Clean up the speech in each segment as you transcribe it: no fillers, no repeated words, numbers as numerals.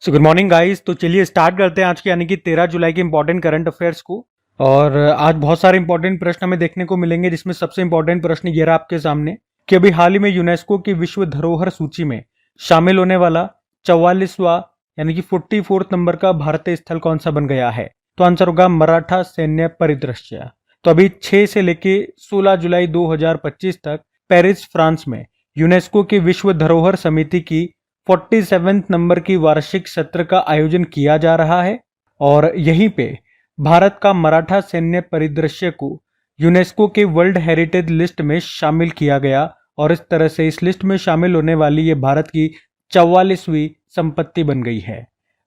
So good morning guys. तो चलिए start करते हैं आज की यानी कि 13 जुलाई के इंपॉर्टेंट करंट अफेयर्स को। और आज बहुत सारे इंपॉर्टेंट प्रश्न हमें देखने को मिलेंगे, जिसमें सबसे इंपॉर्टेंट प्रश्न ये रहा आपके सामने कि अभी हाल ही में यूनेस्को की विश्व धरोहर सूची में शामिल होने वाला 44वां यानी कि 44th नंबर का भारतीय स्थल कौन सा बन गया है। तो आंसर होगा मराठा सैन्य परिदृश्य। तो अभी 6 से लेके 16 जुलाई 2025 तक पेरिस फ्रांस में यूनेस्को की विश्व धरोहर समिति की 47वें नंबर की वार्षिक सत्र का आयोजन किया जा रहा है और यहीं पे भारत का मराठा सैन्य परिदृश्य को यूनेस्को के वर्ल्ड हेरिटेज लिस्ट में शामिल किया गया और इस तरह से इस लिस्ट में शामिल होने वाली ये भारत की 44वीं संपत्ति बन गई है।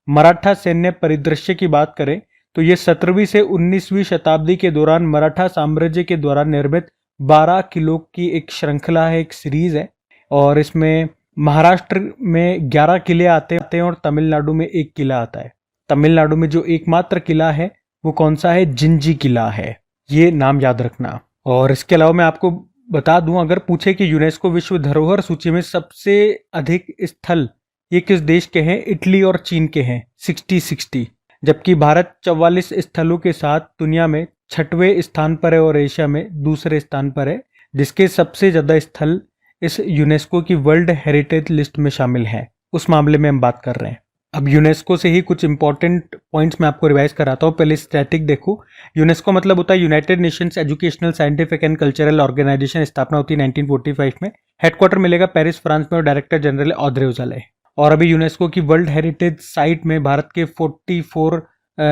मराठा सैन्य परिदृश्य की बात करें तो ये 17वीं से 19वीं शताब्दी के दौरान मराठा साम्राज्य के द्वारा निर्मित 12 किलों की एक श्रृंखला है, एक सीरीज है। और इसमें महाराष्ट्र में 11 किले आते हैं और तमिलनाडु में 1 किला आता है। तमिलनाडु में जो एकमात्र किला है वो कौन सा है? जिंजी किला है। ये नाम याद रखना। और इसके अलावा मैं आपको बता दूं, अगर पूछे कि यूनेस्को विश्व धरोहर सूची में सबसे अधिक स्थल ये किस देश के हैं, इटली और चीन के हैं 60, जबकि भारत 44 स्थलों के साथ दुनिया में 6वें स्थान पर है और एशिया में दूसरे स्थान पर है, जिसके सबसे ज्यादा स्थल इस यूनेस्को की वर्ल्ड हेरिटेज लिस्ट में शामिल है। उस मामले में हम बात कर रहे हैं। अब यूनेस्को से ही कुछ इंपॉर्टेंट पॉइंट्स मैं आपको रिवाइज कराता हूँ। पहले स्टैटिक देखो। यूनेस्को मतलब होता है United Nations Educational Scientific and Cultural Organization. स्थापना होती है 1945 में। हेडक्वार्टर मिलेगा पेरिस फ्रांस में और डायरेक्टर जनरल ऑद्रे अज़ौले। और अभी यूनेस्को की वर्ल्ड हेरिटेज साइट में भारत के 44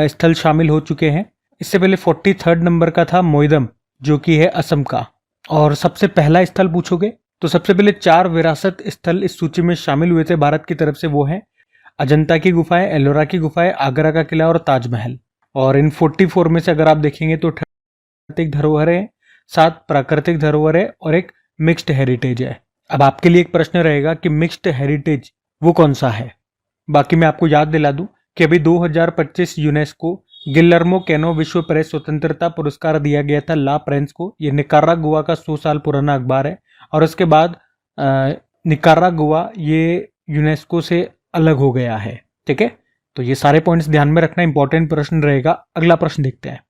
स्थल शामिल हो चुके हैं। इससे पहले 43rd नंबर का था मोइदम, जो कि है असम का। और सबसे पहला स्थल पूछोगे तो सबसे पहले 4 विरासत स्थल इस सूची में शामिल हुए थे भारत की तरफ से। वो है अजंता की गुफाएं, एलोरा की गुफाएं, आगरा का किला और ताजमहल। और इन 44 में से अगर आप देखेंगे तो प्राकृतिक धरोहर है, 7 प्राकृतिक धरोहर है और एक मिक्स्ड हेरिटेज है। अब आपके लिए एक प्रश्न रहेगा कि मिक्स्ड हेरिटेज वो कौन सा है। बाकी मैं आपको याद दिला दूं कि अभी 2025 यूनेस्को गिल्लर्मो कैनो विश्व प्रेस स्वतंत्रता पुरस्कार दिया गया था ला प्रेंस को। ये निकारागुआ का 100 साल पुराना अखबार है। और उसके बाद निकारागुआ ये यूनेस्को से अलग हो गया है। ठीक है, तो ये सारे पॉइंट्स ध्यान में रखना, इंपॉर्टेंट प्रश्न रहेगा। अगला प्रश्न देखते हैं।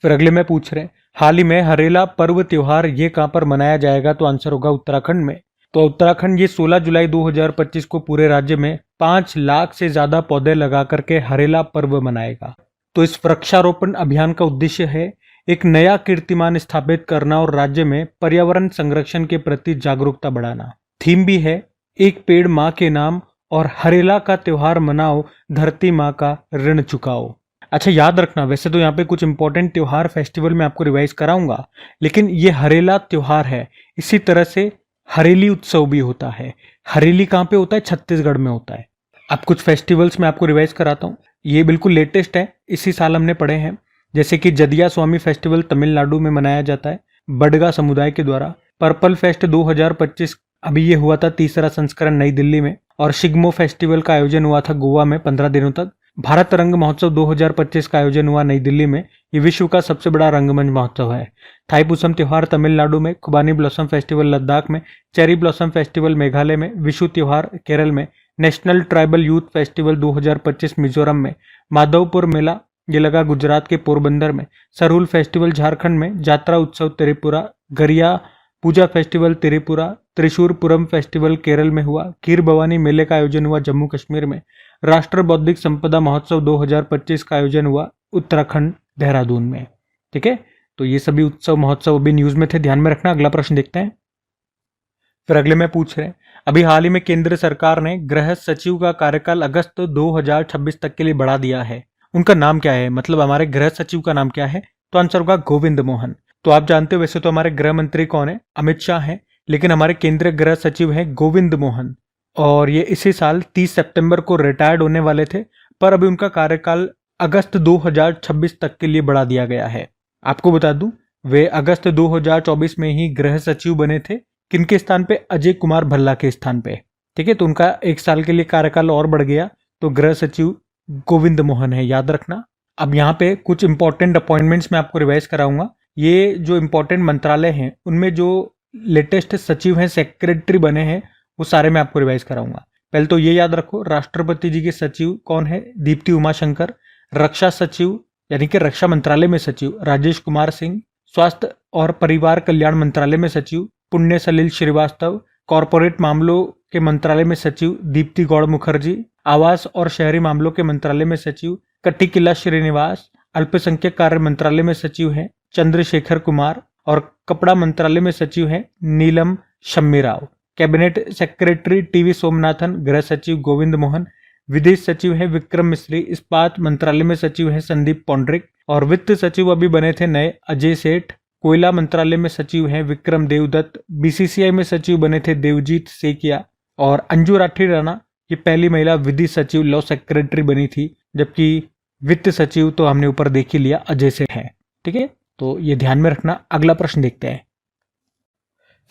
फिर अगले में पूछ रहे हैं हाल ही में हरेला पर्व त्योहार ये कहां पर मनाया जाएगा। तो आंसर होगा उत्तराखंड में। तो उत्तराखंड ये 16 जुलाई 2025 को पूरे राज्य में 5 लाख से ज्यादा पौधे लगा करके हरेला पर्व मनाएगा। तो इस वृक्षारोपण अभियान का उद्देश्य है एक नया कीर्तिमान स्थापित करना और राज्य में पर्यावरण संरक्षण के प्रति जागरूकता बढ़ाना। थीम भी है एक पेड़ माँ के नाम और हरेला का त्योहार मनाओ, धरती माँ का ऋण चुकाओ। अच्छा याद रखना, वैसे तो यहाँ पे कुछ इंपॉर्टेंट त्योहार फेस्टिवल में आपको रिवाइज कराऊंगा, लेकिन ये हरेला त्योहार है। इसी तरह से हरेली उत्सव भी होता है। हरेली कहाँ पे होता है? छत्तीसगढ़ में होता है। अब कुछ फेस्टिवल्स में आपको रिवाइज कराता हूँ, ये बिल्कुल लेटेस्ट है, इसी साल हमने पढ़े हैं। जैसे कि जदिया स्वामी फेस्टिवल तमिलनाडु में मनाया जाता है बडगा समुदाय के द्वारा। पर्पल फेस्ट 2025 अभी ये हुआ था 3रा संस्करण नई दिल्ली में। और शिग्मो फेस्टिवल का आयोजन हुआ था गोवा में 15 दिनों तक। भारत रंग महोत्सव 2025 का आयोजन हुआ नई दिल्ली में। ये विश्व का सबसे बड़ा रंगमंच महोत्सव है। थाईपुसम त्योहार तमिलनाडु में, खुबानी ब्लॉसम फेस्टिवल लद्दाख में, चेरी ब्लॉसम फेस्टिवल मेघालय में, विशु त्योहार केरल में, national tribal youth festival 2025 Mizoram में, माधवपुर मेला ये लगा गुजरात के पोरबंदर में, सरहुल फेस्टिवल झारखंड में, जात्रा उत्सव त्रिपुरा, गरिया पूजा फेस्टिवल त्रिपुरा, त्रिशूरपुरम फेस्टिवल केरल में हुआ, खीर भवानी मेले का आयोजन हुआ जम्मू कश्मीर में, राष्ट्र बौद्धिक संपदा महोत्सव 2025 का आयोजन हुआ उत्तराखंड देहरादून में। ठीक है, तो ये सभी उत्सव महोत्सव अभी न्यूज में थे, ध्यान में रखना। अगला प्रश्न देखते हैं। फिर अगले में पूछ रहे हैं अभी हाल ही में केंद्र सरकार ने गृह सचिव का कार्यकाल अगस्त 2026 तक के लिए बढ़ा दिया है। उनका नाम क्या है, मतलब हमारे गृह सचिव का नाम क्या है? तो आंसर होगा गोविंद मोहन। तो आप जानते हो वैसे तो हमारे गृह मंत्री कौन है? अमित शाह हैं, लेकिन हमारे केंद्रीय गृह सचिव हैं गोविंद मोहन। और ये इसी साल 30 सितंबर को रिटायर्ड होने वाले थे, पर अभी उनका कार्यकाल अगस्त 2026 तक के लिए बढ़ा दिया गया है। आपको बता दूं, वे अगस्त 2024 में ही गृह सचिव बने थे। किनके स्थान पे? अजय कुमार भल्ला के स्थान पे। ठीक है, तो उनका 1 साल के लिए कार्यकाल और बढ़ गया, तो गृह सचिव गोविंद मोहन है, याद रखना। अब यहाँ पे कुछ इंपॉर्टेंट अपॉइंटमेंट्स मैं आपको रिवाइज कराऊंगा। ये जो इंपॉर्टेंट मंत्रालय हैं उनमें जो लेटेस्ट सचिव हैं, सेक्रेटरी बने हैं, वो सारे मैं आपको रिवाइज कराऊंगा। पहले तो ये याद रखो, राष्ट्रपति जी के सचिव कौन है? दीप्ति उमाशंकर। रक्षा सचिव यानी कि रक्षा मंत्रालय में सचिव राजेश कुमार सिंह। स्वास्थ्य और परिवार कल्याण मंत्रालय में सचिव पुण्य सलिल श्रीवास्तव। कॉरपोरेट मामलों के मंत्रालय में सचिव दीप्ति गौड़ मुखर्जी। आवास और शहरी मामलों के मंत्रालय में सचिव कटिकिला श्रीनिवास। अल्पसंख्यक कार्य मंत्रालय में सचिव हैं चंद्रशेखर कुमार। और कपड़ा मंत्रालय में सचिव हैं Neelam Shammi Rao. Cabinet secretary T V Somanathan. गृह सचिव गोविंद मोहन। विदेश सचिव है विक्रम मिश्री। इस्पात मंत्रालय में सचिव है संदीप पौंड्रिक। और वित्त सचिव अभी बने थे नए अजय सेठ। कोयला मंत्रालय में सचिव हैं विक्रम देवदत्त। बीसीसीआई में सचिव बने थे देवजीत सेकिया। और अंजू राठी राणा ये पहली महिला विधि सचिव लॉ सेक्रेटरी बनी थी, जबकि वित्त सचिव तो हमने ऊपर देख ही लिया अजय सेठ है। ठीक है, तो ये ध्यान में रखना। अगला प्रश्न देखते हैं।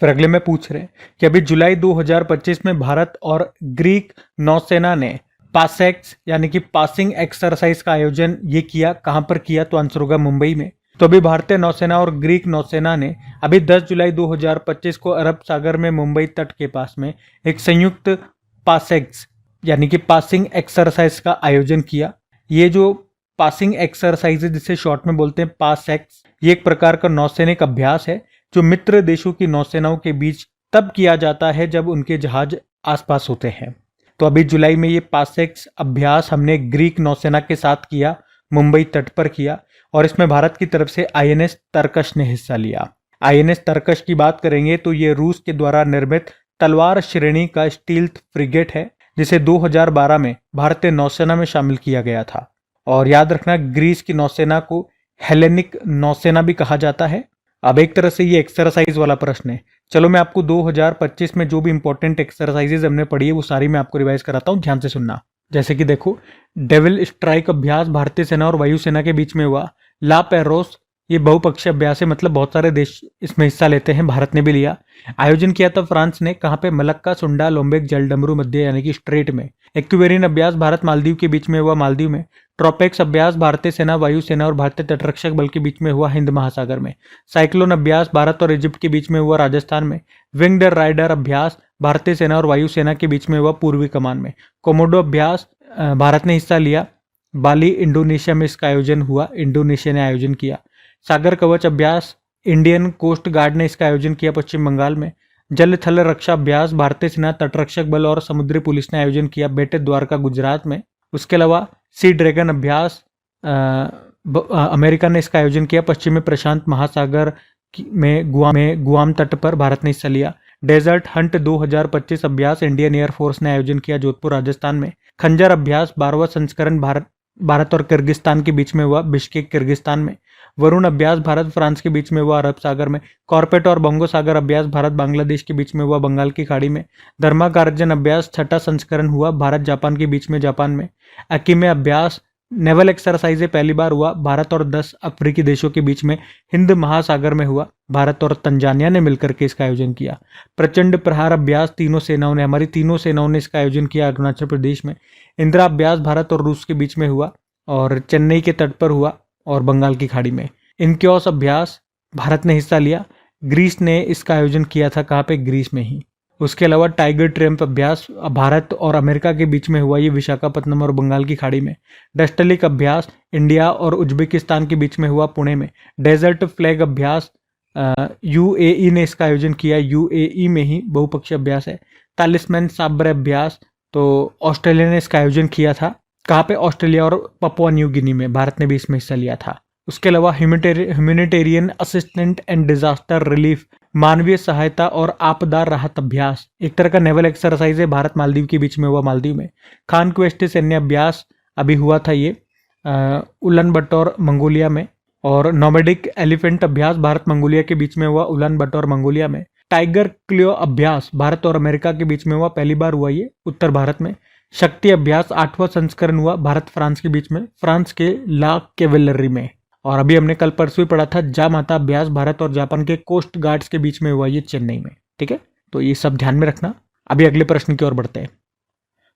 फिर अगले में पूछ रहे हैं कि अभी जुलाई 2025 में भारत और ग्रीक नौसेना ने पासेक्स यानी कि पासिंग एक्सरसाइज का आयोजन ये किया। कहां पर किया? तो आंसर होगा मुंबई में। तो अभी भारतीय नौसेना और ग्रीक नौसेना ने अभी 10 जुलाई 2025 को अरब सागर में मुंबई तट के पास में एक संयुक्त पासेक्स यानी कि पासिंग एक्सरसाइज का आयोजन किया। ये जो पासिंग एक्सरसाइज है जिसे शॉर्ट में बोलते हैं पासेक्स, ये एक प्रकार का नौसैनिक अभ्यास है जो मित्र देशों की नौसेनाओं के बीच तब किया जाता है जब उनके जहाज आसपास होते हैं। तो अभी जुलाई में ये पासेक्स अभ्यास हमने ग्रीक नौसेना के साथ किया, मुंबई तट पर किया। और इसमें भारत की तरफ से आईएनएस तरकश ने हिस्सा लिया। आईएनएस तरकश की बात करेंगे तो ये रूस के द्वारा निर्मित तलवार श्रेणी का स्टील्थ फ्रिगेट है, जिसे 2012 में भारतीय नौसेना में शामिल किया गया था। और याद रखना, ग्रीस की नौसेना को हेलेनिक नौसेना भी कहा जाता है। अब एक तरह से ये एक्सरसाइज वाला प्रश्न है। चलो मैं आपको 2025 में जो भी इंपॉर्टेंट एक्सरसाइजेज हमने पढ़ी है वो सारी मैं आपको रिवाइज कराता हूँ, ध्यान से सुनना। जैसे कि देखो, डेविल स्ट्राइक अभ्यास भारतीय सेना और वायुसेना के बीच में हुआ। ला पेरोस ये बहुपक्षीय अभ्यास है, मतलब बहुत सारे देश इसमें हिस्सा लेते हैं, भारत ने भी लिया। आयोजन किया था फ्रांस ने। कहाँ पे? मलक्का, सुंडा, लोम्बेक, जलडमरू मध्य यानी कि स्ट्रेट में। एक्वेरियन अभ्यास भारत मालदीव के बीच में हुआ, मालदीव में। ट्रोपेक्स अभ्यास भारतीय सेना, वायुसेना और भारतीय तटरक्षक बल के बीच में हुआ, हिंद महासागर में। साइक्लोन अभ्यास भारत और इजिप्ट के बीच में हुआ, राजस्थान में। विंग्ड राइडर अभ्यास भारतीय सेना और वायुसेना के बीच में हुआ, पूर्वी कमान में। कोमोडो अभ्यास भारत ने हिस्सा लिया, बाली इंडोनेशिया में इसका आयोजन हुआ, इंडोनेशिया ने आयोजन किया। सागर कवच अभ्यास इंडियन कोस्ट गार्ड ने इसका आयोजन किया, पश्चिम बंगाल में। जल थल रक्षा अभ्यास भारतीय सेना, तटरक्षक बल और समुद्री पुलिस ने आयोजन किया, बेटे द्वारका, गुजरात में। उसके अलावा सी ड्रैगन अभ्यास अमेरिका ने इसका आयोजन किया, पश्चिमी प्रशांत महासागर में गुआम तट पर भारत ने हिस्सा लिया। डेजर्ट हंट 2025 अभ्यास इंडियन एयरफोर्स ने आयोजन किया, जोधपुर, राजस्थान में। खंजर अभ्यास 12वां संस्करण भारत और किर्गिस्तान के बीच में हुआ, बिश्केक, किर्गिस्तान में। वरुण अभ्यास भारत फ्रांस के बीच में हुआ, अरब सागर में। कॉर्पेट और बंगो सागर अभ्यास भारत बांग्लादेश के बीच में हुआ, बंगाल की खाड़ी में। धर्मागार्जन अभ्यास 6ठा संस्करण हुआ, भारत जापान के बीच में, जापान में। अकीमे अभ्यास नेवल एक्सरसाइज पहली बार हुआ, भारत और 10 अफ्रीकी देशों के बीच में, हिंद महासागर में हुआ। भारत और तंजानिया ने मिलकर के इसका आयोजन किया। प्रचंड प्रहार अभ्यास हमारी तीनों सेनाओं ने इसका आयोजन किया, अरुणाचल प्रदेश में। इंदिरा अभ्यास भारत और रूस के बीच में हुआ और चेन्नई के तट पर हुआ और बंगाल की खाड़ी में। इनक्योस अभ्यास भारत ने हिस्सा लिया, ग्रीस ने इसका आयोजन किया था, कहाँ पे? ग्रीस में ही। उसके अलावा टाइगर ट्रम्प अभ्यास भारत और अमेरिका के बीच में हुआ, ये विशाखापत्तनम और बंगाल की खाड़ी में। डस्टलिक अभ्यास इंडिया और उज्बेकिस्तान के बीच में हुआ, पुणे में। डेजर्ट फ्लैग अभ्यास यूएई ने इसका आयोजन किया, यूएई में ही, बहुपक्षीय अभ्यास है। तालिस्मैन साब्र अभ्यास तो ऑस्ट्रेलिया ने इसका आयोजन किया था, कहाँ पे? ऑस्ट्रेलिया और पपुआ न्यू गिनी में, भारत ने भी इसमें हिस्सा लिया था। उसके अलावा humanitarian assistant and disaster relief मानवीय सहायता और आपदा राहत अभ्यास एक तरह का नेवल एक्सरसाइज है, भारत मालदीव के बीच में हुआ, मालदीव में। खान क्वेस्ट सैन्य अभ्यास अभी हुआ था ये उलन बटोर मंगोलिया में। और नोमैडिक एलिफेंट अभ्यास भारत मंगोलिया के बीच में हुआ, उलन बटोर मंगोलिया में। टाइगर क्लियो अभ्यास भारत और अमेरिका के बीच में हुआ, पहली बार हुआ ये, उत्तर भारत में। शक्ति अभ्यास 8वां संस्करण हुआ, भारत फ्रांस के बीच में, फ्रांस के ला कैवेलरी में। और अभी हमने कल परसों ही पढ़ा था जामाता अभ्यास भारत और जापान के कोस्ट गार्ड्स के बीच में हुआ, ये चेन्नई में। ठीक है, तो ये सब ध्यान में रखना। अभी अगले प्रश्न की ओर बढ़ते हैं।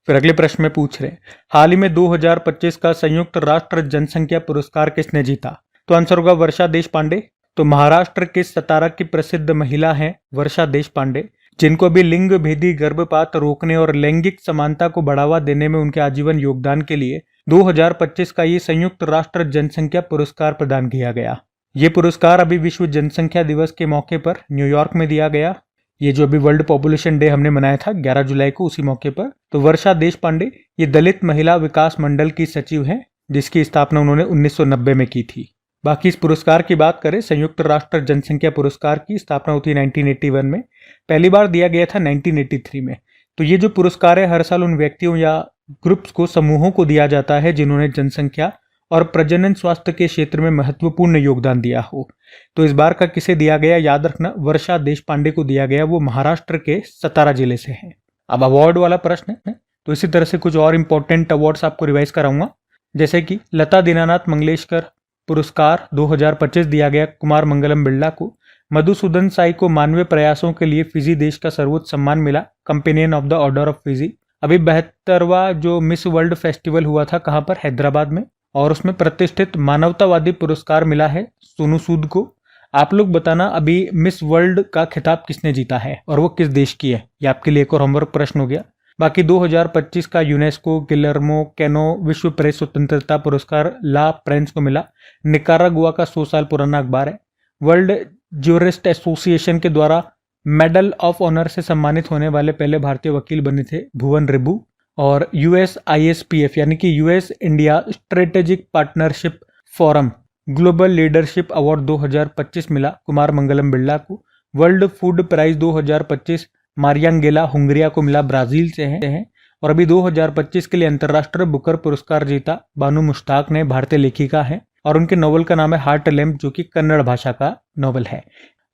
फिर अगले प्रश्न में पूछ रहे, हाल ही में 2025 का संयुक्त राष्ट्र जनसंख्या पुरस्कार किसने जीता? तो आंसर होगा वर्षा देश पांडे। तो महाराष्ट्र के सतारा की प्रसिद्ध महिला हैं वर्षा देश पांडे, जिनको अभी लिंग भेदी गर्भपात रोकने और लैंगिक समानता को बढ़ावा देने में उनके आजीवन योगदान के लिए 2025 का ये संयुक्त राष्ट्र जनसंख्या पुरस्कार प्रदान किया गया। ये पुरस्कार अभी विश्व जनसंख्या दिवस के मौके पर न्यूयॉर्क में दिया गया। ये जो अभी वर्ल्ड पॉपुलेशन डे हमने मनाया था 11 जुलाई को, उसी मौके पर। तो वर्षा देशपांडे ये दलित महिला विकास मंडल की सचिव हैं, जिसकी स्थापना उन्होंने 1990 में की थी। बाकी इस पुरस्कार की बात करें, संयुक्त राष्ट्र जनसंख्या पुरस्कार की स्थापना हुई थी 1981 में, पहली बार दिया गया था 1983 में। तो ये जो पुरस्कार है हर साल उन व्यक्तियों या ग्रुप्स को, समूहों को दिया जाता है जिन्होंने जनसंख्या और प्रजनन स्वास्थ्य के क्षेत्र में महत्वपूर्ण योगदान दिया हो। तो इस बार का किसे दिया गया, याद रखना वर्षा देशपांडे को दिया गया। वो महाराष्ट्र के सतारा जिले से हैं। अब अवार्ड वाला प्रश्न है, तो इसी तरह से कुछ और इंपॉर्टेंट अवार्ड्स आपको रिवाइज कराऊंगा। जैसे कि लता दीनानाथ मंगेशकर पुरस्कार 2025 दिया गया कुमार मंगलम बिरला को। मधुसूदन साई को मानवीय प्रयासों के लिए फिजी देश का सर्वोच्च सम्मान मिला, companion of the order of Fiji. अभी 72वां जो मिस वर्ल्ड फेस्टिवल हुआ था, कहाँ पर, हैदराबाद में, और उसमें प्रतिष्ठित मानवतावादी पुरस्कार मिला है सोनू सूद को। आप लोग बताना अभी मिस वर्ल्ड का खिताब किसने जीता है और वो किस देश की है। ये आपके लिए एक और होमवर्क प्रश्न हो गया। बाकी 2025 का यूनेस्को गिलर्मो कैनो विश्व प्रेस स्वतंत्रता पुरस्कार ला प्रेंस को मिला। निकारागुआ का 100 साल पुराना अखबार है। वर्ल्ड ज्यूरिस्ट एसोसिएशन के द्वारा मेडल ऑफ ऑनर से सम्मानित होने वाले पहले भारतीय वकील बने थे भुवन रिबू। और USISPF यानी कि US India strategic partnership forum global leadership award 2025 मिला कुमार मंगलम बिरला को। वर्ल्ड फूड प्राइज 2025 मारियांगेला हुंगरिया को मिला, ब्राजील से हैं। और अभी 2025 के लिए अंतर्राष्ट्रीय बुकर पुरस्कार जीता बानू मुश्ताक ने, भारतीय लेखिका है, और उनके नोवेल का नाम है हार्ट लैम्प, जो कि कन्नड़ भाषा का नोवेल है।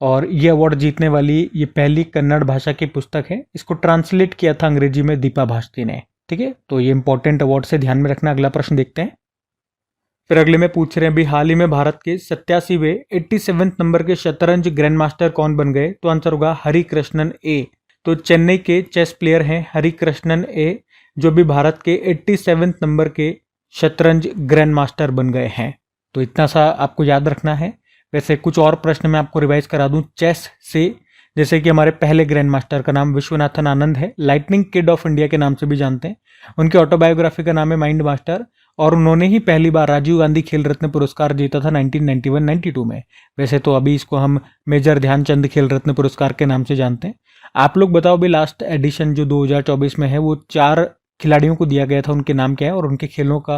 और ये अवार्ड जीतने वाली ये पहली कन्नड़ भाषा की पुस्तक है। इसको ट्रांसलेट किया था अंग्रेजी में दीपा भास्ती ने। ठीक है, तो ये इंपॉर्टेंट अवार्ड से ध्यान में रखना। अगला प्रश्न देखते हैं। फिर अगले में पूछ रहे हैं अभी हाल ही में भारत के 87वें 87वें नंबर के शतरंज ग्रैंड मास्टर कौन बन गए, तो आंसर होगा हरिकृष्णन ए। तो चेन्नई के चेस प्लेयर हैं हरिकृष्णन ए, जो भी भारत के 87वें नंबर के शतरंज ग्रैंड मास्टर बन गए हैं। तो इतना सा आपको याद रखना है। वैसे कुछ और प्रश्न मैं आपको रिवाइज करा दूं चेस से, जैसे कि हमारे पहले ग्रैंड मास्टर का नाम विश्वनाथन आनंद है, लाइटनिंग किड ऑफ इंडिया के नाम से भी जानते हैं। उनकी ऑटोबायोग्राफी का नाम है माइंड मास्टर, और उन्होंने ही पहली बार राजीव गांधी खेल रत्न पुरस्कार जीता था 1991-92 में। वैसे तो अभी इसको हम मेजर ध्यानचंद खेल रत्न पुरस्कार के नाम से जानते हैं। आप लोग बताओ भी लास्ट एडिशन जो 2024 में है वो 4 खिलाड़ियों को दिया गया था, उनके नाम क्या है और उनके खेलों का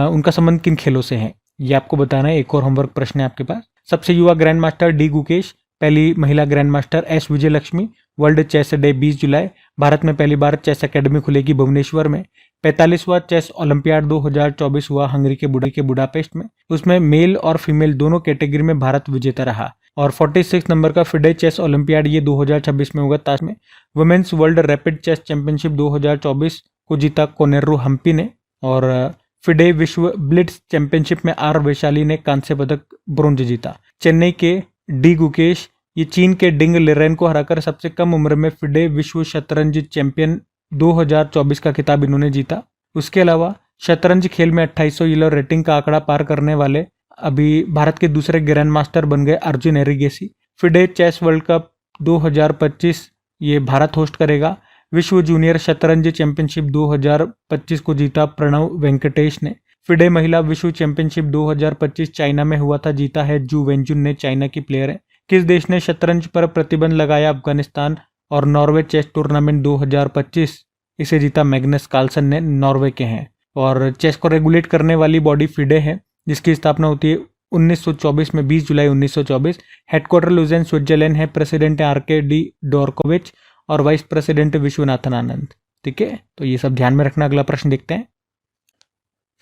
उनका संबंध किन खेलों से है, ये आपको बताना है। एक और होमवर्क प्रश्न है आपके पास। सबसे युवा ग्रैंड मास्टर डी गुकेश, पहली महिला ग्रैंड मास्टर एस विजय लक्ष्मी। वर्ल्ड चेस डे 20 जुलाई। भारत में पहली बार चेस एकेडमी खुलेगी भुवनेश्वर में। 45वां चेस ओलंपियाड 2024 हुआ हंगरी के बुडापेस्ट में। उसमें मेल और फीमेल दोनों कैटेगरी में भारत विजेता रहा। और 46 नंबर का फिडे चेस ओलंपियाड ये 2026 में होगा ताश में। Women's world rapid chess championship 2024 को जीता कोनेरू हम्पी ने। और फिडे विश्व ब्लिट्स चैंपियनशिप में आर वैशाली ने कांस्य पदक ब्रोंज जीता। चेन्नई के डी गुकेश ये चीन के डिंग लिरेन को हराकर सबसे कम उम्र में फिडे विश्व शतरंज चैंपियन 2024 का खिताब इन्होंने जीता। उसके अलावा शतरंज खेल में 2800 येलो रेटिंग का आंकड़ा पार करने वाले अभी भारत के दूसरे ग्रैंड मास्टर बन गए Arjun Erigaisi. FIDE chess world cup 2025 ये भारत होस्ट करेगा। विश्व जूनियर शतरंज चैंपियनशिप 2025 को जीता प्रणव वेंकटेश ने। फिडे महिला विश्व चैंपियनशिप 2025 चाइना में हुआ था, जीता है जू वेंजुन ने, चाइना की प्लेयर है। किस देश ने शतरंज पर प्रतिबंध लगाया, अफगानिस्तान। और नॉर्वे चेस टूर्नामेंट 2025 इसे जीता मैग्नस कार्लसन ने, नॉर्वे के हैं। और चेस को रेगुलेट करने वाली बॉडी फिडे है, जिसकी स्थापना होती है 1924 में, 20 जुलाई 1924। हेडक्वार्टर लुजेन स्विट्जरलैंड है। प्रेसिडेंट आरके डी डोरकोविच और वाइस प्रेसिडेंट विश्वनाथन आनंद। ठीक है, तो ये सब ध्यान में रखना। अगला प्रश्न देखते हैं।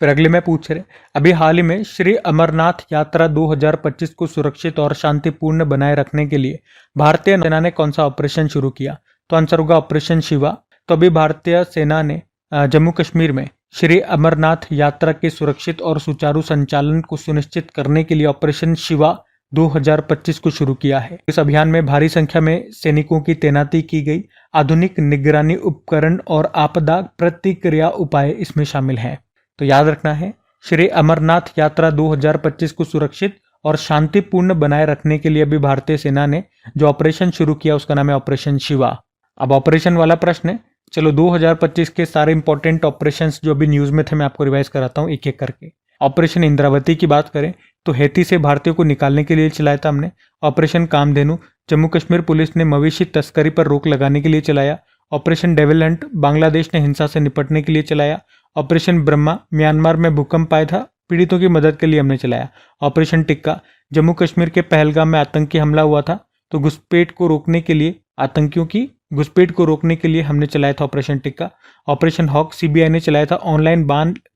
फिर अगले में पूछ रहे अभी हाल ही में श्री अमरनाथ यात्रा 2025 को सुरक्षित और शांतिपूर्ण बनाए रखने के लिए भारतीय सेना ने कौन सा ऑपरेशन शुरू किया, तो आंसर होगा ऑपरेशन शिवा। तो अभी भारतीय सेना ने जम्मू कश्मीर में श्री अमरनाथ यात्रा के सुरक्षित और सुचारू संचालन को सुनिश्चित करने के लिए ऑपरेशन शिवा 2025 को शुरू किया है। इस अभियान में भारी संख्या में सैनिकों की तैनाती की गई। आधुनिक निगरानी उपकरण और आपदा प्रतिक्रिया उपाय इसमें शामिल हैं। तो याद रखना है, श्री अमरनाथ यात्रा 2025 को सुरक्षित और शांतिपूर्ण बनाए रखने के लिए अभी भारतीय सेना ने जो ऑपरेशन शुरू किया उसका नाम है ऑपरेशन शिवा। अब ऑपरेशन वाला प्रश्न है। चलो 2025 के सारे इंपॉर्टेंट ऑपरेशंस जो अभी न्यूज में थे मैं आपको रिवाइज कराता हूँ एक एक करके। ऑपरेशन इंद्रावती की बात करें तो हैती से भारतीयों को निकालने के लिए चलाया था हमने। ऑपरेशन कामधेनु जम्मू कश्मीर पुलिस ने मवेशी तस्करी पर रोक लगाने के लिए चलाया। ऑपरेशन डेविल हंट बांग्लादेश ने हिंसा से निपटने के लिए चलाया। ऑपरेशन ब्रह्मा म्यांमार में भूकंप आया था, पीड़ितों की मदद के लिए हमने चलाया। ऑपरेशन टिक्का जम्मू कश्मीर के पहलगाम में आतंकी हमला हुआ था, तो घुसपैठ को रोकने के लिए, आतंकियों की घुसपैठ को रोकने के लिए हमने चलाया था ऑपरेशन टिक्का। ऑपरेशन हॉक सीबीआई ने चलाया था ऑनलाइन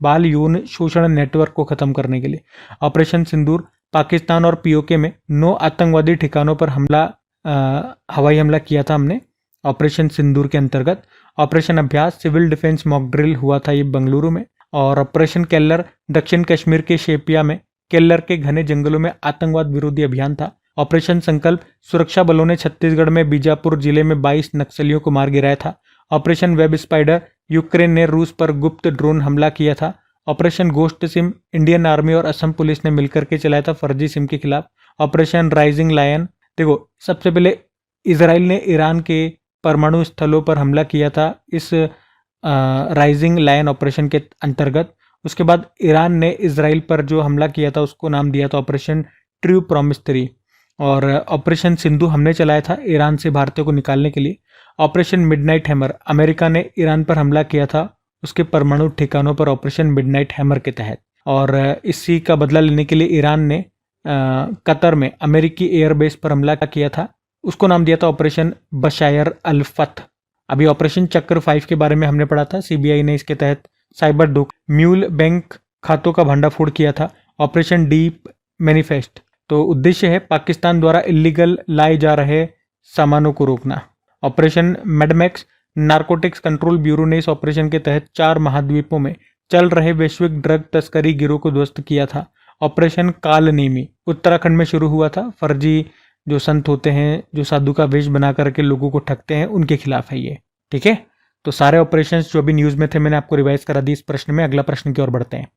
बाल यौन शोषण नेटवर्क को खत्म करने के लिए। ऑपरेशन सिंदूर पाकिस्तान और पीओके में 9 आतंकवादी ठिकानों पर हवाई हमला किया था हमने ऑपरेशन सिंदूर के अंतर्गत। ऑपरेशन अभ्यास सिविल डिफेंस मॉक ड्रिल हुआ था ये बेंगलुरु में। और ऑपरेशन केल्लर दक्षिण कश्मीर के शेपिया में केल्लर के घने जंगलों में आतंकवाद विरोधी अभियान था। ऑपरेशन संकल्प सुरक्षा बलों ने छत्तीसगढ़ में बीजापुर जिले में 22 नक्सलियों को मार गिराया था। ऑपरेशन वेब स्पाइडर यूक्रेन ने रूस पर गुप्त ड्रोन हमला किया था। Operation ghost SIM Indian army और असम पुलिस ने मिलकर के चलाया था फर्जी सिम के खिलाफ। ऑपरेशन राइजिंग लायन, देखो सबसे पहले इसराइल ने ईरान के परमाणु स्थलों पर हमला किया था इस राइजिंग लायन ऑपरेशन के अंतर्गत। उसके बाद ईरान ने इसराइल पर जो हमला किया था उसको नाम दिया था ऑपरेशन ट्रू प्रॉमिस 3। और ऑपरेशन सिंधु हमने चलाया था ईरान से भारतीयों को निकालने के लिए। ऑपरेशन मिडनाइट हैमर अमेरिका ने ईरान पर हमला किया था उसके परमाणु ठिकानों पर ऑपरेशन मिडनाइट हैमर के तहत। और इसी का बदला लेने के लिए ईरान ने कतर में अमेरिकी एयरबेस पर हमला किया था, उसको नाम दिया था ऑपरेशन बशायर अल फथ। अभी ऑपरेशन चक्र 5 के बारे में हमने पढ़ा था, सीबीआई ने इसके तहत साइबर धोखा म्यूल बैंक खातों का भंडाफोड़ किया था। ऑपरेशन डीप मैनिफेस्ट, तो उद्देश्य है पाकिस्तान द्वारा इलीगल लाए जा रहे सामानों को रोकना। ऑपरेशन मेडमैक्स नारकोटिक्स कंट्रोल ब्यूरो ने इस ऑपरेशन के तहत 4 महाद्वीपों में चल रहे वैश्विक ड्रग तस्करी गिरोह को ध्वस्त किया था। ऑपरेशन कालनेमी उत्तराखंड में शुरू हुआ था, फर्जी जो संत होते हैं जो साधु का वेश बना करके लोगों को ठगते हैं उनके खिलाफ है ये, ठीक है। तो सारे ऑपरेशंस जो अभी न्यूज में थे मैंने आपको रिवाइज करा दी इस प्रश्न में। अगला प्रश्न की ओर बढ़ते हैं।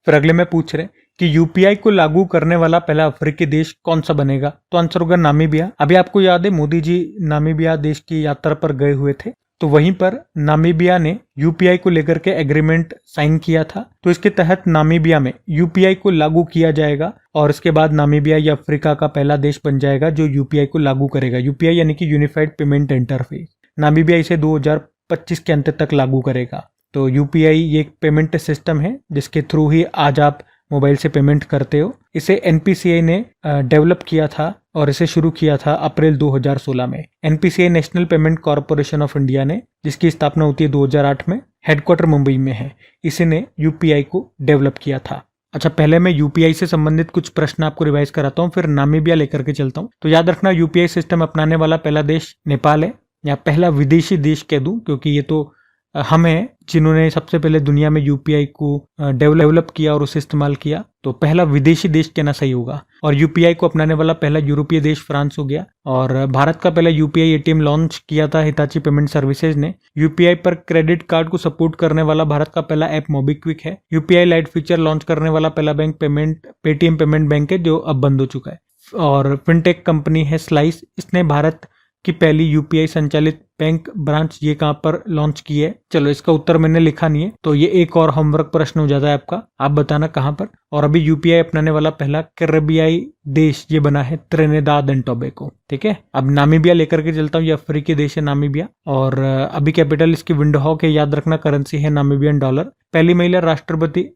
फिर अगले में पूछ रहे कि यूपीआई को लागू करने वाला पहला अफ्रीकी देश कौन सा बनेगा, तो आंसर होगा नामीबिया। अभी आपको याद है मोदी जी नामीबिया देश की यात्रा पर गए हुए थे, तो वहीं पर नामीबिया ने यूपीआई को लेकर के एग्रीमेंट साइन किया था। तो इसके तहत नामीबिया में यूपीआई को लागू किया जाएगा और इसके बाद नामीबिया या अफ्रीका का पहला देश बन जाएगा जो यूपीआई को लागू करेगा। यूपीआई यानी कि यूनिफाइड पेमेंट इंटरफेस। नामीबिया इसे 2025 के अंत तक लागू करेगा। तो यूपीआई ये एक पेमेंट सिस्टम है जिसके थ्रू ही आज आप मोबाइल से पेमेंट करते हो। इसे एनपीसीआई ने डेवलप किया था और इसे शुरू किया था अप्रैल 2016 में। NPCI national payment corporation of India ने, जिसकी स्थापना होती है 2008 में, हेडक्वार्टर मुंबई में है, इसी ने यूपीआई को डेवलप किया था। अच्छा, पहले मैं यूपीआई से संबंधित कुछ प्रश्न आपको रिवाइज कराता हूँ, फिर नामीबिया लेकर के चलता हूँ। तो याद रखना यूपीआई सिस्टम अपनाने वाला पहला देश नेपाल है, या पहला विदेशी देश कह दूं क्योंकि ये तो हम हैं जिन्होंने सबसे पहले दुनिया में यूपीआई को डेवलप किया और उसे इस्तेमाल किया। तो पहला विदेशी देश कहना सही होगा। और यूपीआई को अपनाने वाला पहला यूरोपीय देश फ्रांस हो गया। और भारत का पहला यूपीआई एटीएम लॉन्च किया था हिताची पेमेंट सर्विसेज ने। यूपीआई पर क्रेडिट कार्ड को सपोर्ट करने वाला भारत का पहला ऐप मोबीक्विक है। यूपीआई लाइट फीचर लॉन्च करने वाला पहला बैंक पेटीएम पेमेंट बैंक है जो अब बंद हो चुका है। और फिनटेक कंपनी है स्लाइस, इसने भारत की पहली यूपीआई संचालित बैंक ब्रांच ये कहां पर लॉन्च की है। चलो इसका उत्तर मैंने लिखा नहीं है, तो ये एक और होमवर्क प्रश्न हो जाता है आपका, आप बताना कहां पर। और अभी यूपीआई अपनाने वाला पहला कैरेबियाई देश ये बना है त्रिनिदाद एंड टोबैगो, ठीक है। अब नामीबिया लेकर के चलता हूँ, ये अफ्रीकी देश है नामीबिया। और अभी कैपिटल इसकी विंडहोक है, याद रखना करेंसी है नामीबियन डॉलर। पहली महिला राष्ट्रपति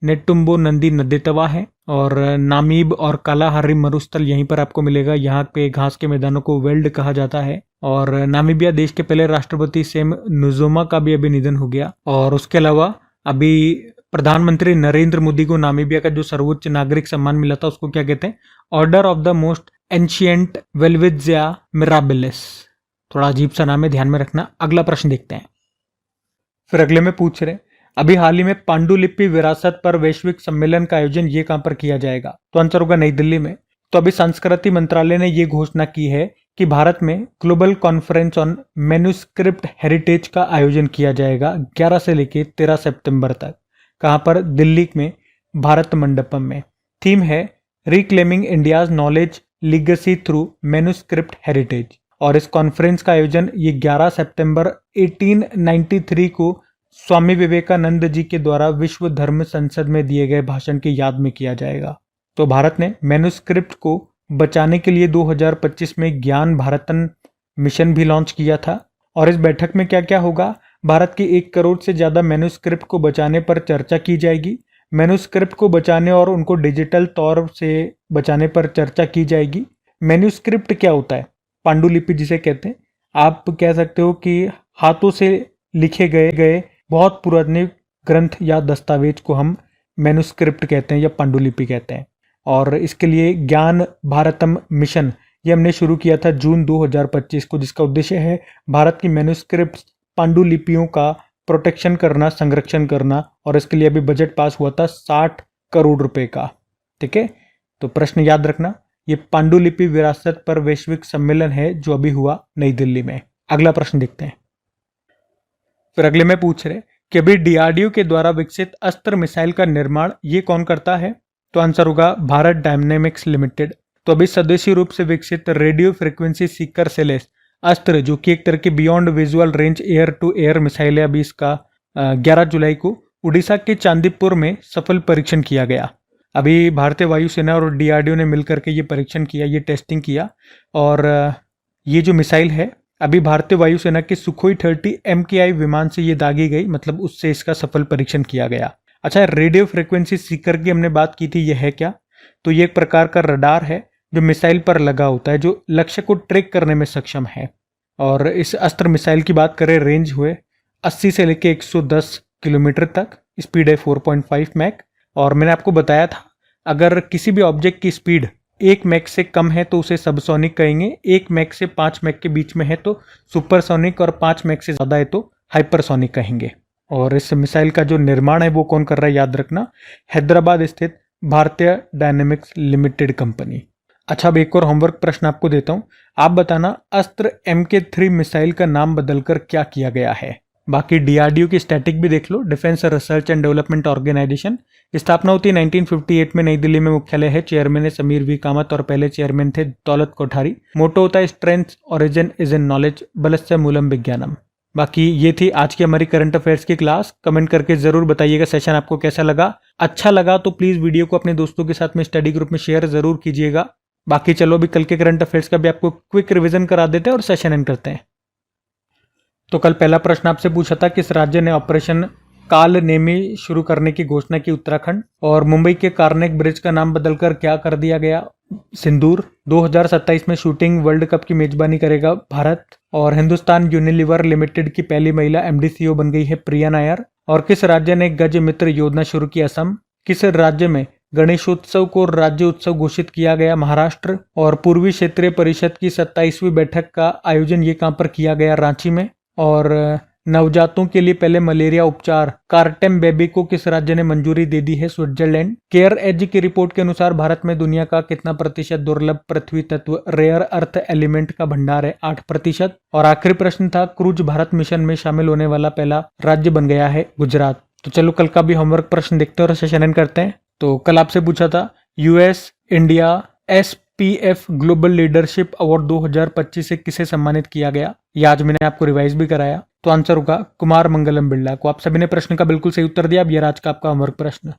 नेटुम्बो नंदी नदेतवा है। और नामीब और कालाहारी मरुस्थल यहीं पर आपको मिलेगा। यहाँ पे घास के मैदानों को वेल्ड कहा जाता है। और नामीबिया देश के पहले राष्ट्रपति सेम नुजुमा का भी अभी निधन हो गया। और उसके अलावा अभी प्रधानमंत्री नरेंद्र मोदी को नामीबिया का जो सर्वोच्च नागरिक सम्मान मिला था उसको क्या कहते हैं, order of the most ancient Welwitschia mirabilis. थोड़ा अजीब सा नाम है, ध्यान में रखना। अगला प्रश्न देखते हैं। फिर अगले में पूछ रहे अभी हाल ही में पांडुलिपि विरासत पर वैश्विक सम्मेलन का आयोजन ये कहां पर किया जाएगा, तो आंसर होगा नई दिल्ली में। तो अभी संस्कृति मंत्रालय ने ये घोषणा की है कि भारत में global conference on manuscript heritage का आयोजन किया जाएगा 11 से लेकर 13 सितंबर तक। कहां पर, दिल्ली में भारत मंडपम में। थीम है reclaiming India's knowledge legacy through manuscript heritage. और इस कॉन्फ्रेंस का आयोजन ये 11 सितंबर 1893 को स्वामी विवेकानंद जी के द्वारा विश्व धर्म संसद में दिए गए भाषण की याद में किया जाएगा। तो भारत ने मैन्युस्क्रिप्ट को बचाने के लिए 2025 में ज्ञान भारतन मिशन भी लॉन्च किया था। और इस बैठक में क्या क्या होगा? भारत के 1 करोड़ से ज़्यादा मैन्युस्क्रिप्ट को बचाने पर चर्चा की जाएगी। मैन्युस्क्रिप्ट को बचाने और उनको डिजिटल तौर से बचाने पर चर्चा की जाएगी। मैन्युस्क्रिप्ट क्या होता है? पांडुलिपि जिसे कहते हैं। आप कह सकते हो कि हाथों से लिखे गए बहुत पुराने ग्रंथ या दस्तावेज को हम मैन्युस्क्रिप्ट कहते हैं या पांडुलिपि कहते हैं। और इसके लिए ज्ञान भारतम मिशन ये हमने शुरू किया था जून 2025 को, जिसका उद्देश्य है भारत की मैन्युस्क्रिप्ट पांडुलिपियों का प्रोटेक्शन करना, संरक्षण करना। और इसके लिए अभी बजट पास हुआ था 60 करोड़ रुपए का। ठीक है, तो प्रश्न याद रखना, ये पांडुलिपि विरासत पर वैश्विक सम्मेलन है जो अभी हुआ नई दिल्ली में। अगला प्रश्न देखते हैं। फिर अगले में पूछ रहे कि अभी डीआरडीओ के द्वारा विकसित अस्त्र मिसाइल का निर्माण ये कौन करता है? तो आंसर होगा भारत डायनेमिक्स लिमिटेड। तो अभी स्वदेशी रूप से विकसित रेडियो फ्रिक्वेंसी सीकर सेलेस अस्त्र, जो कि एक तरह की beyond visual range air to air missile है, अभी इसका 11 जुलाई को उड़ीसा के चांदीपुर में सफल परीक्षण किया गया। अभी भारतीय वायुसेना और डीआरडीओ ने मिलकर के ये परीक्षण किया, ये टेस्टिंग किया। और ये जो मिसाइल है अभी भारतीय वायुसेना के सुखोई 30 MKI विमान से ये दागी गई, मतलब उससे इसका सफल परीक्षण किया गया। अच्छा, रेडियो फ्रिक्वेंसी सीकर की हमने बात की थी, ये है क्या? तो ये एक प्रकार का रडार है जो मिसाइल पर लगा होता है, जो लक्ष्य को ट्रैक करने में सक्षम है। और इस अस्त्र मिसाइल की बात करें, रेंज हुए 80 से लेकर 110 किलोमीटर तक, स्पीड है 4.5 मैक। और मैंने आपको बताया था अगर किसी भी ऑब्जेक्ट की स्पीड 1 मैक से कम है तो उसे सबसोनिक कहेंगे, 1 मैक से 5 मैक के बीच में है तो सुपरसोनिक, और 5 मैक से ज़्यादा है तो हाइपरसोनिक कहेंगे। और इस मिसाइल का जो निर्माण है वो कौन कर रहा है, याद रखना, हैदराबाद स्थित भारतीय डायनेमिक्स लिमिटेड कंपनी। अच्छा, अब एक और होमवर्क प्रश्न आपको देता हूँ। आप बताना अस्त्र MK3 मिसाइल का नाम बदलकर क्या किया गया है? बाकी डीआरडीओ की स्टैटिक भी देख लो, defence research and development organisation. स्थापना होती है 1958 में, नई दिल्ली में मुख्यालय है। चेयरमैन है समीर वी कामत और पहले चेयरमैन थे दौलत कोठारी। मोटो होता है strength origin is in knowledge बलस्य मूलम विज्ञानम। बाकी ये थी आज की हमारी करंट अफेयर्स की क्लास। कमेंट करके जरूर बताइएगा सेशन आपको कैसा लगा। अच्छा लगा तो प्लीज वीडियो को अपने दोस्तों के साथ में स्टडी ग्रुप में शेयर जरूर कीजिएगा। बाकी चलो अभी कल के करंट अफेयर्स का भी आपको क्विक रिवीजन करा देते हैं और सेशन एंड करते हैं। तो कल पहला प्रश्न आपसे पूछा था किस राज्य ने ऑपरेशन काल नेमी शुरू करने की घोषणा की? उत्तराखंड। और मुंबई के कार्नेक ब्रिज का नाम बदलकर क्या कर दिया गया? सिंदूर। 2027 में शूटिंग वर्ल्ड कप की मेजबानी करेगा भारत। और हिंदुस्तान यूनिलीवर लिमिटेड की पहली महिला MD CEO बन गई है प्रिया नायर। और किस राज्य ने गज मित्र योजना शुरू की? असम। किस राज्य में गणेशोत्सव को राज्य उत्सव घोषित किया गया? महाराष्ट्र। और पूर्वी क्षेत्रीय परिषद की 27वीं बैठक का आयोजन ये कहां पर किया गया? रांची में। और नवजातों के लिए पहले मलेरिया उपचार कार्टेम बेबी को किस राज्य ने मंजूरी दे दी है? स्विट्जरलैंड। केयर एज की रिपोर्ट के अनुसार भारत में दुनिया का कितना प्रतिशत दुर्लभ पृथ्वी तत्व रेयर अर्थ एलिमेंट का भंडार है? 8%। और आखिरी प्रश्न था क्रूज भारत मिशन में शामिल होने वाला पहला राज्य बन गया है गुजरात। तो चलो कल का भी होमवर्क प्रश्न देखते हैं और सेशन एंड करते हैं। तो कल आपसे पूछा था US India SPF global leadership award 2025 से किसे सम्मानित किया गया? ये आज मैंने आपको रिवाइज भी कराया। तो आंसर होगा कुमार मंगलम बिरला को। आप सभी ने प्रश्न का बिल्कुल सही उत्तर दिया। अब ये आज का आपका होमवर्क प्रश्न।